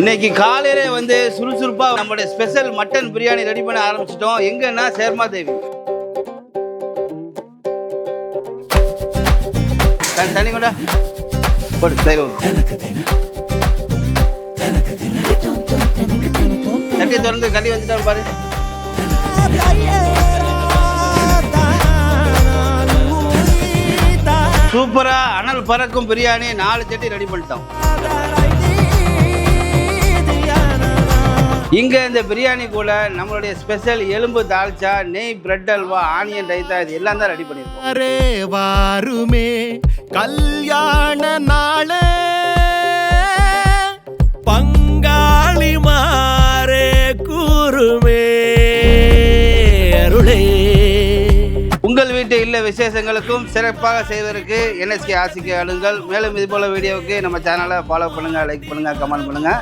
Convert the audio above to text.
இன்னைக்கு காலையில வந்து சுறுசுறுப்பா நம்மளுடைய ஸ்பெஷல் மட்டன் பிரியாணி ரெடி பண்ண ஆரம்பிச்சிட்டோம். எங்கன்னா சேர்மா தேவி தண்ணி கொண்டா போடு தட்டி திறந்து கள்ளி வந்துட்டா பாரு. சூப்பரா அனல் பறக்கும் பிரியாணி 4 சட்டி ரெடி பண்ணிட்டோம். இங்க இந்த பிரியாணி கூட நம்மளுடைய ஸ்பெஷல் எலும்பு தால்ச்சா, நெய், பிரெட் அல்வா, ஆனியன் ரைத்தா இது எல்லாம் தான் ரெடி பண்ணிருக்கோம். வாருமே கல்யாண நாள பங்காளி மாறே கூறுமே அருளே. உங்கள் வீட்டு இல்ல விசேஷங்களுக்கும் சிறப்பாக செய்வதற்கு NSK ஆசிக்கு அழுங்கள். மேலும் இது போல வீடியோவுக்கு நம்ம சேனலை ஃபாலோ பண்ணுங்க, லைக் பண்ணுங்க, கமெண்ட் பண்ணுங்க.